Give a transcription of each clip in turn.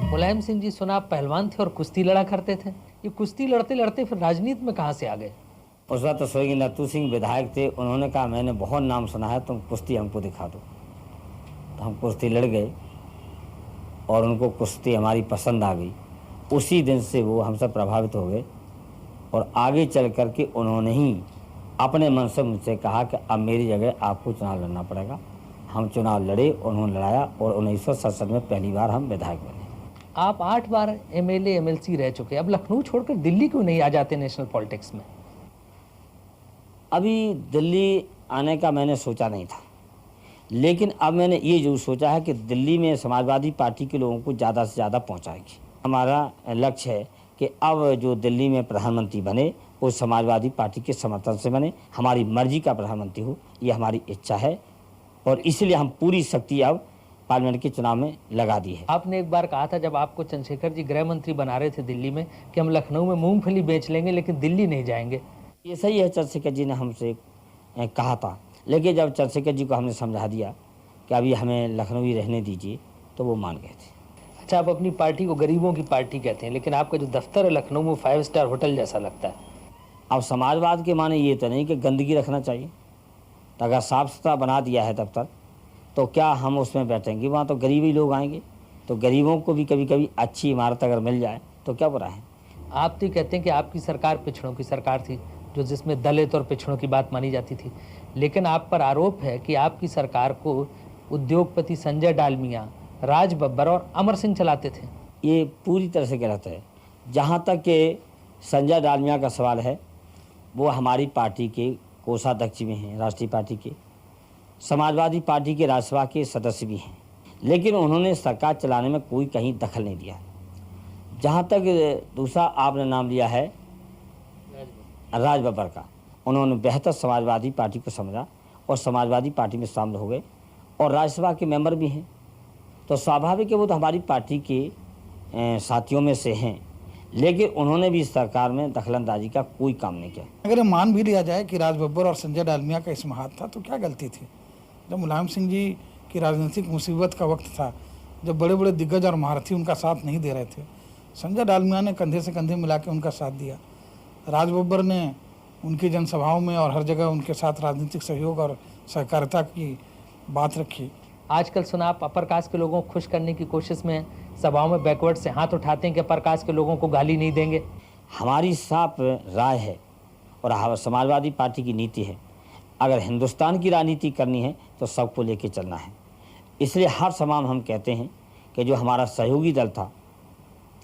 मुलायम सिंह जी, सुना आप पहलवान थे और कुश्ती लड़ा करते थे। ये कुश्ती लड़ते लड़ते फिर राजनीति में कहाँ से आ गए? उस वक्त तो स्वर्गीय नत्थू सिंह विधायक थे। उन्होंने कहा मैंने बहुत नाम सुना है, तुम कुश्ती हमको दिखा दो। तो हम कुश्ती लड़ गए और उनको कुश्ती हमारी पसंद आ गई। उसी दिन से वो हमसे प्रभावित हो गए और आगे चल कर के उन्होंने ही अपने मन से मुझसे कहा कि अब मेरी जगह आपको चुनाव लड़ना पड़ेगा। हम चुनाव लड़े, उन्होंने लड़ाया और 1967 में पहली बार हम विधायक बने। आप 8 बार एमएलए एमएलसी रह चुके, अब लखनऊ छोड़कर दिल्ली क्यों नहीं आ जाते नेशनल पॉलिटिक्स में? अभी दिल्ली आने का मैंने सोचा नहीं था, लेकिन अब मैंने ये जरूर सोचा है कि दिल्ली में समाजवादी पार्टी के लोगों को ज़्यादा से ज़्यादा पहुंचाएगी। हमारा लक्ष्य है कि अब जो दिल्ली में प्रधानमंत्री बने वो समाजवादी पार्टी के समर्थन से बने, हमारी मर्जी का प्रधानमंत्री हो, ये हमारी इच्छा है और इसलिए हम पूरी शक्ति अब पार्लियामेंट के चुनाव में लगा दी है। आपने एक बार कहा था जब आपको चंद्रशेखर जी गृह मंत्री बना रहे थे दिल्ली में कि हम लखनऊ में मूंगफली बेच लेंगे लेकिन दिल्ली नहीं जाएंगे। ये सही है, चंद्रशेखर जी ने हमसे कहा था, लेकिन जब चंद्रशेखर जी को हमने समझा दिया कि अभी हमें लखनऊ ही रहने दीजिए तो वो मान गए थे। अच्छा, आप अपनी पार्टी को गरीबों की पार्टी कहते हैं, लेकिन आपका जो दफ्तर है लखनऊ में 5 स्टार होटल जैसा लगता है। अब समाजवाद के माने ये तो नहीं कि गंदगी रखना चाहिए। तो अगर साफ़ सुथरा बना दिया है दफ्तर तो क्या हम उसमें बैठेंगे? वहाँ तो गरीब ही लोग आएंगे, तो गरीबों को भी कभी कभी अच्छी इमारत अगर मिल जाए तो क्या बुरा है। आप तो कहते हैं कि आपकी सरकार पिछड़ों की सरकार थी, जो जिसमें दलित और पिछड़ों की बात मानी जाती थी, लेकिन आप पर आरोप है कि आपकी सरकार को उद्योगपति संजय डालमिया, राज बब्बर और अमर सिंह चलाते थे। ये पूरी तरह से गलत है। जहाँ तक कि संजय डालमिया का सवाल है, वो हमारी पार्टी के कोषाध्यक्ष भी हैं, राष्ट्रीय पार्टी के, समाजवादी पार्टी के राज्यसभा के सदस्य भी हैं, लेकिन उन्होंने सरकार चलाने में कोई कहीं दखल नहीं दिया। जहाँ तक दूसरा आपने नाम लिया है राज बब्बर का, उन्होंने बेहतर समाजवादी पार्टी को समझा और समाजवादी पार्टी में शामिल हो गए और राज्यसभा के मेंबर भी हैं, तो स्वाभाविक है वो तो हमारी पार्टी के साथियों में से हैं, लेकिन उन्होंने भी इस सरकार में दखलंदाजी का कोई काम नहीं किया। अगर मान भी लिया जाए कि राज बब्बर और संजय डालमिया का इसमें हाथ था तो क्या गलती थी? जब मुलायम सिंह जी की राजनीतिक मुसीबत का वक्त था, जब बड़े बड़े दिग्गज और महारथी उनका साथ नहीं दे रहे थे, संजय डालमिया ने कंधे से कंधे मिला के उनका साथ दिया। राज बब्बर ने उनकी जनसभाओं में और हर जगह उनके साथ राजनीतिक सहयोग और सहकारिता की बात रखी। आजकल सुना आप अपर कास्ट के लोगों को खुश करने की कोशिश में सभाओं में बैकवर्ड से हाथ उठाते हैं कि अपर कास्ट के लोगों को गाली नहीं देंगे। हमारी साफ राय है और समाजवादी पार्टी की नीति है, अगर हिंदुस्तान की राजनीति करनी है तो सबको लेके चलना है। इसलिए हर सभा में हम कहते हैं कि जो हमारा सहयोगी दल था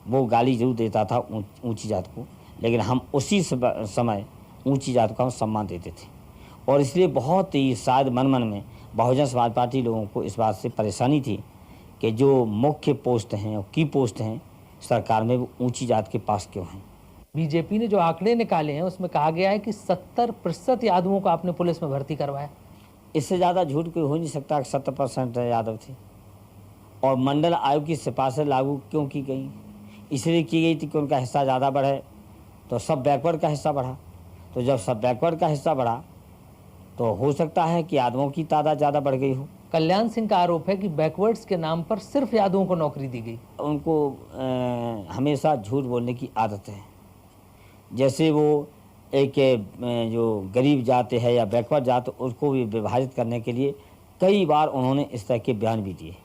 वो गाली जरूर देता था ऊंची जात को, लेकिन हम उसी समय ऊंची जात का सम्मान देते थे और इसलिए बहुत ही शायद मन मन में बहुजन समाज पार्टी लोगों को इस बात से परेशानी थी कि जो मुख्य पोस्ट हैं और की पोस्ट हैं सरकार में वो ऊंची जात के पास क्यों हैं। बीजेपी ने जो आंकड़े निकाले हैं उसमें कहा गया है कि 70% यादवों को आपने पुलिस में भर्ती करवाया। इससे ज़्यादा झूठ कोई हो नहीं सकता कि 70% यादव थे। और मंडल आयोग की सिफारिशें लागू क्यों की गई? इसलिए की गई थी कि उनका हिस्सा ज़्यादा बढ़े, तो सब बैकवर्ड का हिस्सा बढ़ा। तो जब सब बैकवर्ड का हिस्सा बढ़ा तो हो सकता है कि यादवों की तादाद ज़्यादा बढ़ गई हो। कल्याण सिंह का आरोप है कि बैकवर्ड्स के नाम पर सिर्फ यादवों को नौकरी दी गई। उनको हमेशा झूठ बोलने की आदत है। जैसे वो एक जो गरीब जाते हैं या बैकवर्ड जाते उसको भी विभाजित करने के लिए कई बार उन्होंने इस तरह के बयान भी दिए।